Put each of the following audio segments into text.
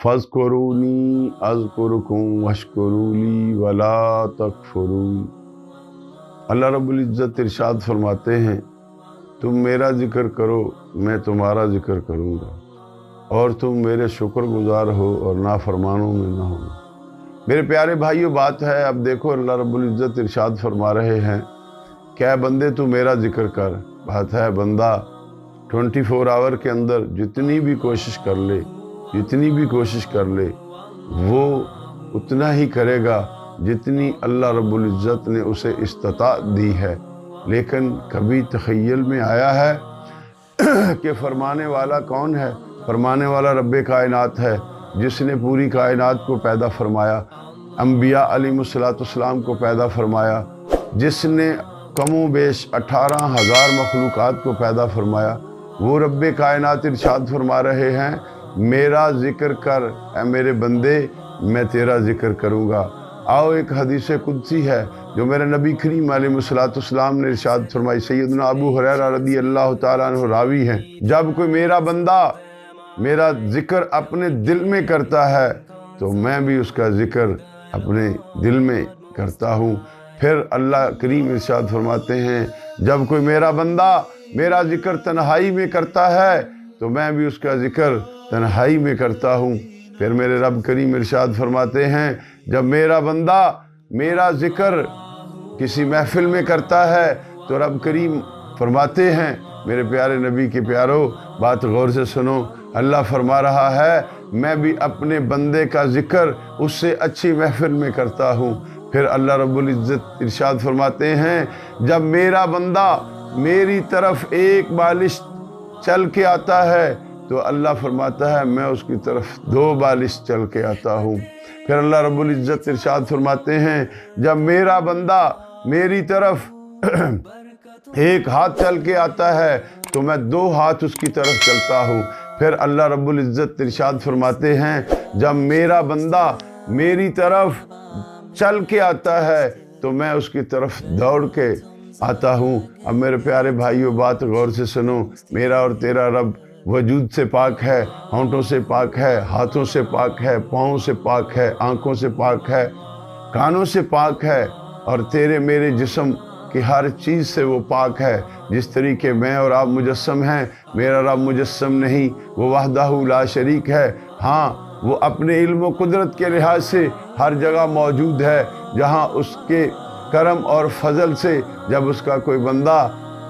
फ़ज़्कुरूनी अज़्कुरुकुम वश्कुरूली वला तकफ़ुरून। अल्लाह रब्बुल इज़्ज़त इरशाद फरमाते हैं, तुम मेरा ज़िक्र करो मैं तुम्हारा ज़िक्र करूँगा, और तुम मेरे शुक्रगुज़ार हो और नाफरमानों में न हो। मेरे प्यारे भाइयों, बात है, अब देखो अल्लाह रब्बुल इज़्ज़त इरशाद फरमा रहे हैं, क्या बंदे तू मेरा ज़िक्र कर। बात है, बंदा 24 आवर के अंदर जितनी भी कोशिश कर ले वो उतना ही करेगा जितनी अल्लाह रब्बुल इज़्ज़त ने उसे इस्तिताअत दी है। लेकिन कभी तख़य्युल में आया है कि फरमाने वाला कौन है? फरमाने वाला रब्बे कायनात है, जिसने पूरी कायनात को पैदा फरमाया, अंबिया अलैहिमुस्सलाम को पैदा फरमाया, जिसने कमो बेश 18,000 मखलूक़ात को पैदा फरमाया। वो रब्बे कायनात इरशाद फरमा रहे हैं, मेरा ज़िक्र कर ऐ मेरे बंदे, मैं तेरा ज़िक्र करूँगा। आओ, एक हदीस कुदसी है जो मेरे नबी करीम अलैहिस्सलाम ने इरशाद फरमाई। सैयदना अबू हुरैरा रज़ी अल्लाह ताला अन्हु रावी हैं, जब कोई मेरा बंदा मेरा ज़िक्र अपने दिल में करता है तो मैं भी उसका ज़िक्र अपने दिल में करता हूँ। फिर अल्लाह करीम इरशाद फरमाते हैं, जब कोई मेरा बंदा मेरा ज़िक्र तन्हाई में करता है तो मैं भी उसका ज़िक्र तन्हाई में करता हूँ। फिर मेरे रब करीम इरशाद फरमाते हैं, जब मेरा बंदा मेरा ज़िक्र किसी महफिल में करता है तो रब करीम फरमाते हैं, मेरे प्यारे नबी के प्यारो, बात गौर से सुनो, अल्लाह फरमा रहा है, मैं भी अपने बंदे का ज़िक्र उससे अच्छी महफिल में करता हूँ। फिर अल्लाह रब्बुल इज़्ज़त इरशाद फरमाते हैं, जब मेरा बंदा मेरी तरफ एक बालिश चल के आता है तो अल्लाह फरमाता है, मैं उसकी तरफ 2 बालिश चल के आता हूँ। फिर अल्लाह रब्बुल इज़्ज़त इरशाद फरमाते हैं, जब मेरा बंदा मेरी तरफ एक हाथ चल के आता है तो मैं 2 हाथ उसकी तरफ चलता हूँ। फिर अल्लाह रब्बुल इज़्ज़त इरशाद फरमाते हैं, जब मेरा बंदा मेरी तरफ चल के आता है तो मैं उसकी तरफ दौड़ के आता हूँ। अब मेरे प्यारे भाइयों, बात गौर से सुनो, मेरा और तेरा रब वजूद से पाक है, होंठों से पाक है, हाथों से पाक है, पाँव से पाक है, आँखों से पाक है, कानों से पाक है, और तेरे मेरे जिस्म की हर चीज़ से वो पाक है। जिस तरीके मैं और आप मुजस्सम हैं, मेरा रब मुजस्सम नहीं, वो वहदहू ला शरीक है। हाँ, वो अपने इल्म व कुदरत के लिहाज से हर जगह मौजूद है, जहाँ उसके करम और फजल से जब उसका कोई बंदा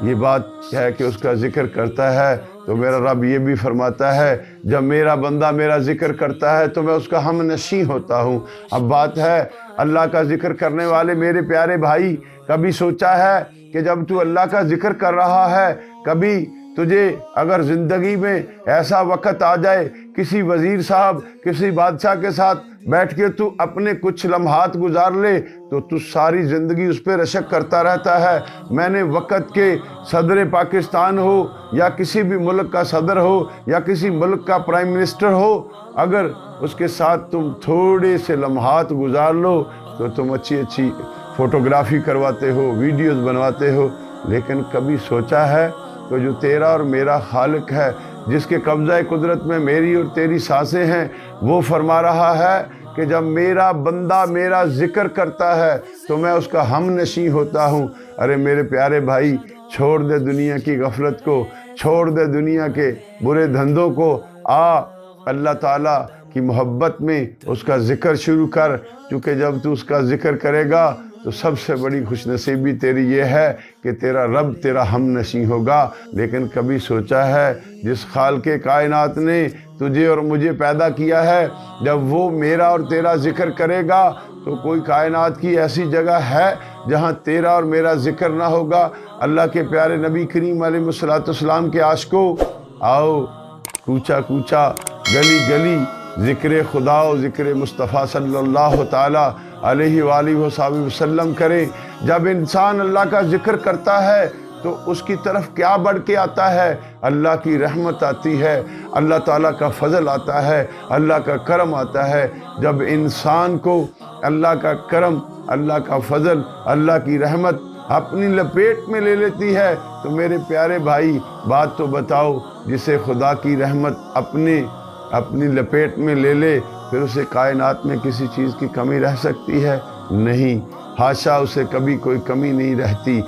ये बात है कि उसका ज़िक्र करता है तो मेरा रब ये भी फरमाता है, जब मेरा बंदा मेरा ज़िक्र करता है तो मैं उसका हमनशी होता हूँ। अब बात है, अल्लाह का ज़िक्र करने वाले मेरे प्यारे भाई, कभी सोचा है कि जब तू अल्लाह का ज़िक्र कर रहा है, कभी तुझे अगर ज़िंदगी में ऐसा वक़्त आ जाए, किसी वज़ीर साहब, किसी बादशाह के साथ बैठ के तू अपने कुछ लम्हात गुजार ले तो तू सारी ज़िंदगी उस पर रशक करता रहता है, मैंने वक़्त के सदर पाकिस्तान हो या किसी भी मुल्क का सदर हो या किसी मुल्क का प्राइम मिनिस्टर हो, अगर उसके साथ तुम थोड़े से लम्हात गुजार लो तो तुम अच्छी अच्छी फ़ोटोग्राफ़ी करवाते हो, वीडियोस बनवाते हो। लेकिन कभी सोचा है तो जो तेरा और मेरा खालिक है, जिसके कब्ज़ा कुदरत में मेरी और तेरी सांसें हैं, वो फरमा रहा है कि जब मेरा बंदा मेरा ज़िक्र करता है तो मैं उसका हमनशी होता हूँ। अरे मेरे प्यारे भाई, छोड़ दे दुनिया की गफलत को, छोड़ दे दुनिया के बुरे धंधों को, आ अल्लाह ताला की मोहब्बत में उसका ज़िक्र शुरू कर, क्योंकि जब तू उसका ज़िक्र करेगा तो सबसे बड़ी खुशनसीबी तेरी ये है कि तेरा रब तेरा हमनशी होगा। लेकिन कभी सोचा है, जिस खालिक़े कायनात ने तुझे और मुझे पैदा किया है, जब वो मेरा और तेरा ज़िक्र करेगा तो कोई कायनात की ऐसी जगह है जहाँ तेरा और मेरा ज़िक्र ना होगा। अल्लाह के प्यारे नबी करीम अलैहिस्सलाम के आशिको, आओ कूचा कूचा, गली गली ज़िक्र खुदा और ज़िक्र मुस्तफ़ा सल्लल्लाहु ताला अलैहि वसल्लम करें। जब इंसान अल्लाह का ज़िक्र करता है तो उसकी तरफ क्या बढ़ के आता है? अल्लाह की रहमत आती है, अल्लाह ताला का फ़ज़ल आता है, अल्लाह का करम आता है। जब इंसान को अल्लाह का करम, अल्लाह का फ़ज़ल, अल्लाह की रहमत अपनी लपेट में ले लेती है तो मेरे प्यारे भाई, बात तो बताओ, जिसे खुदा की रहमत अपने اپنی لپیٹ میں لے لے، پھر اسے کائنات میں کسی چیز کی کمی رہ سکتی ہے؟ نہیں، حاشا، اسے کبھی کوئی کمی نہیں رہتی۔